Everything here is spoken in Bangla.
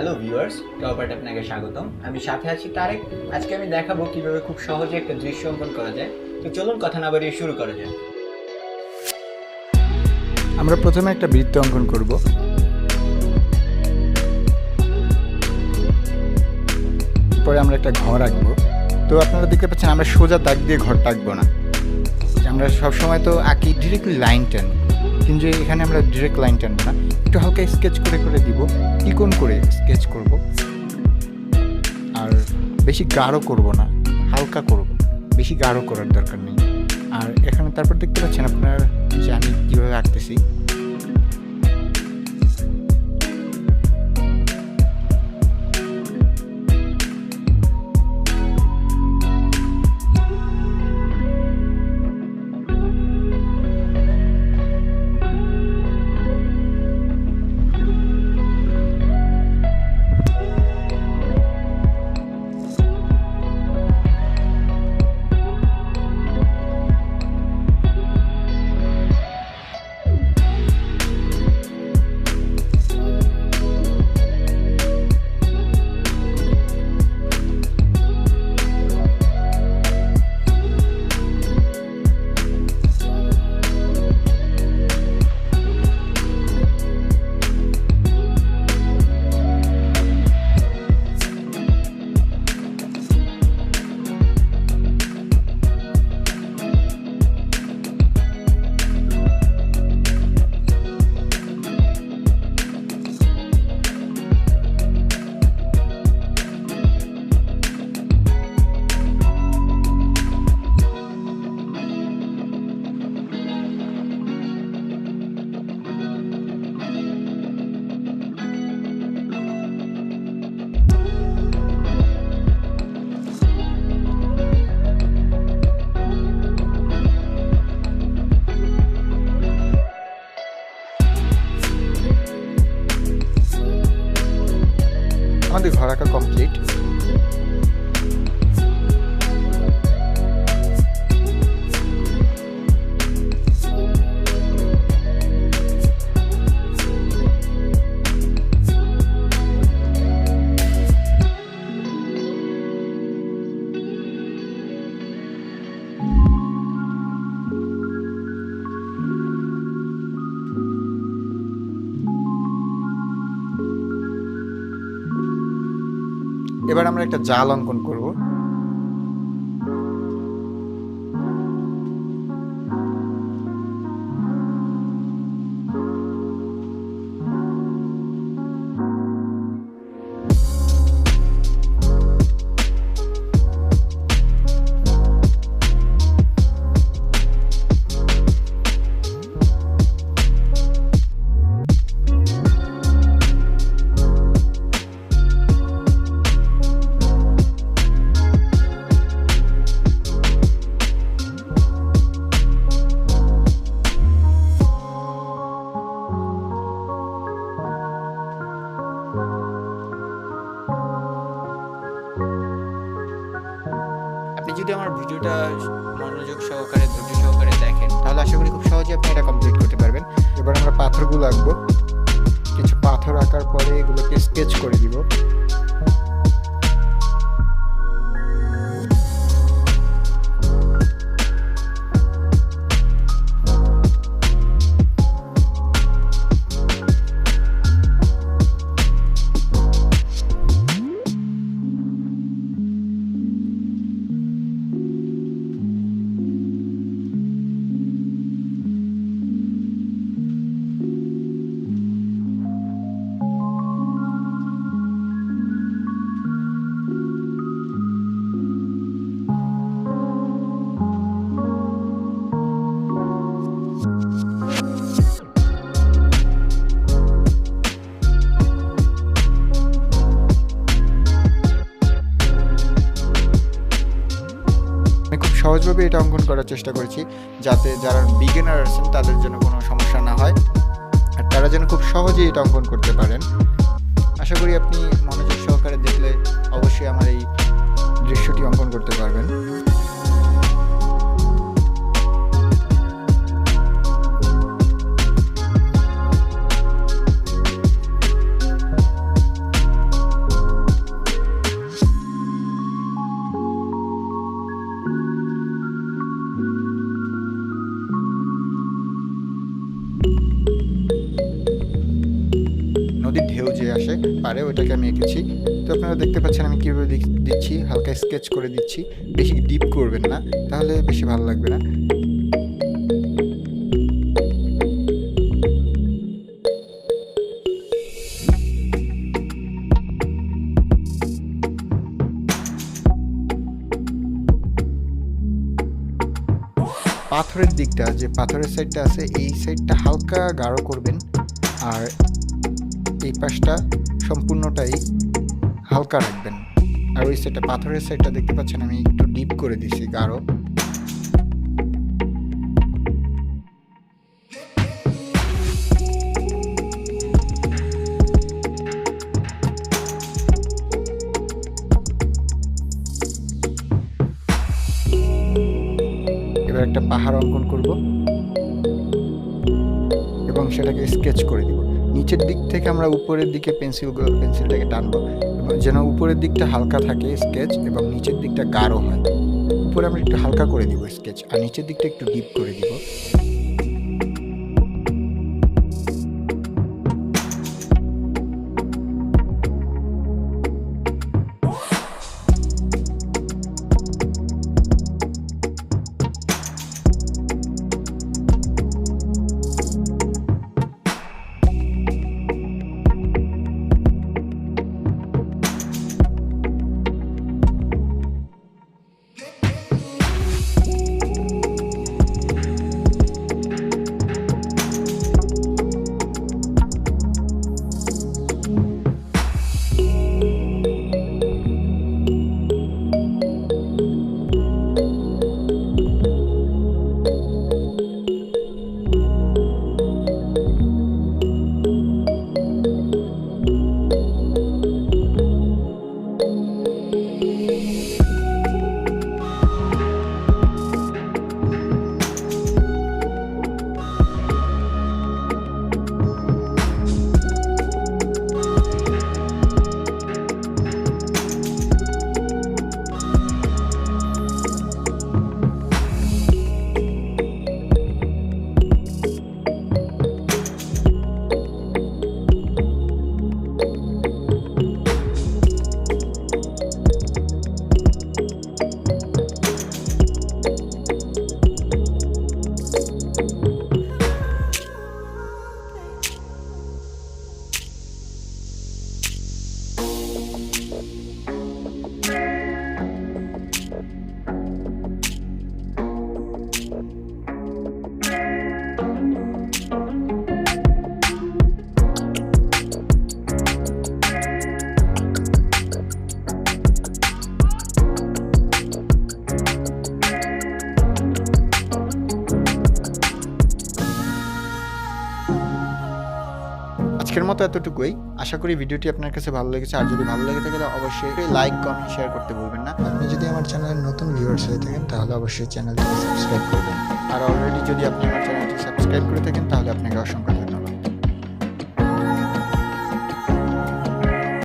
হ্যালো ভিউয়ার্স, টপার্ট আপনাকে স্বাগতম। আমি সাথে আছি তারেক। আজকে আমি দেখাবো কিভাবে খুব সহজে একটা দৃশ্য অঙ্কন করা যায়। তো চলুন কথা না বাড়িয়ে শুরু করা যায়। আমরা প্রথমে একটা বৃত্ত অঙ্কন করব। পরে আমরা একটা ঘর আঁকবো। তো আপনারা দেখতে পাচ্ছেন আমরা সোজা দাগ দিয়ে ঘরটা আঁকবো না, আমরা সবসময় তো আঁকি ডিরেক্টলি লাইন টান, কিন্তু এখানে আমরা ডিরেক্ট লাইন টানবো না, একটু হালকা স্কেচ করে করে দিব, ত্রিকোণ করে স্কেচ করব। আর বেশি গাঢ় করব না, হালকা করব, বেশি গাঢ় করার দরকার নেই। আর এখানে তারপর দেখতে পাচ্ছেন আপনার যে আমি কীভাবে আঁকতেছি। আমাদের ঘর আঁকা কমপ্লিট। এবার আমরা একটা জাল অঙ্কন করব। আপনি যদি আমার ভিডিওটা মনোযোগ সহকারে ধৈর্য সহকারে দেখেন তাহলে আশা করি খুব সহজে আপনি এটা কমপ্লিট করতে পারবেন। এবার আমরা পাথরগুলো আঁকবো। কিছু পাথর আঁকার পরে এগুলোকে স্কেচ করে দিব। সহজভাবে এটা অঙ্কন করার চেষ্টা করেছি যাতে যারা বিগিনার আছেন তাদের জন্য কোনো সমস্যা না হয়, আর তারা যেন খুব সহজেই এটা অঙ্কন করতে পারেন। আশা করি আপনি মনোযোগ সহকারে দেখলে অবশ্যই আমার এই দৃশ্যটি অঙ্কন করতে পারবেন। আসে পারে, ওইটাকে আমি এঁকেছি। তো আপনারা দেখতে পাচ্ছেন আমি কীভাবে দিচ্ছি, হালকা স্কেচ করে দিচ্ছি, বেশি ডিপ করবেন না, তাহলে বেশি ভালো লাগবে না। পাথরের দিকটা, যে পাথরের সাইডটা আছে এই সাইডটা হালকা গাঢ় করবেন, আর এই পাশটা সম্পূর্ণটাই হালকা রাখবেন। আর ওই সাইডটা, পাথরের সাইডটা দেখতে পাচ্ছেন আমি একটু ডিপ করে দিছি, গাঢ়। এবার একটা পাহাড় অঙ্কন করব এবং সেটাকে স্কেচ করে দিব। নিচের দিক থেকে আমরা উপরের দিকে পেন্সিলটাকে টানবো যেন উপরের দিকটা হালকা থাকে স্কেচ, এবং নিচের দিকটা গাঢ় হয়। উপরে আমরা একটু হালকা করে দিব স্কেচ, আর নিচের দিকটা একটু ডিপ করে দিব। আজকের মতো এতটুকুই। আশা করি ভিডিওটি আপনার কাছে ভালো লেগেছে। আর যদি ভালো লেগে থাকে অবশ্যই লাইক, কমেন্ট, শেয়ার করতে ভুলবেন না। আপনি যদি আমার চ্যানেলের নতুন ভিউয়ার্স হয়ে থাকেন তাহলে অবশ্যই চ্যানেলটিকে সাবস্ক্রাইব করবেন। আর অলরেডি যদি আপনি আমার চ্যানেলটি সাবস্ক্রাইব করে থাকেন তাহলে আপনাকে অসংখ্য ধন্যবাদ।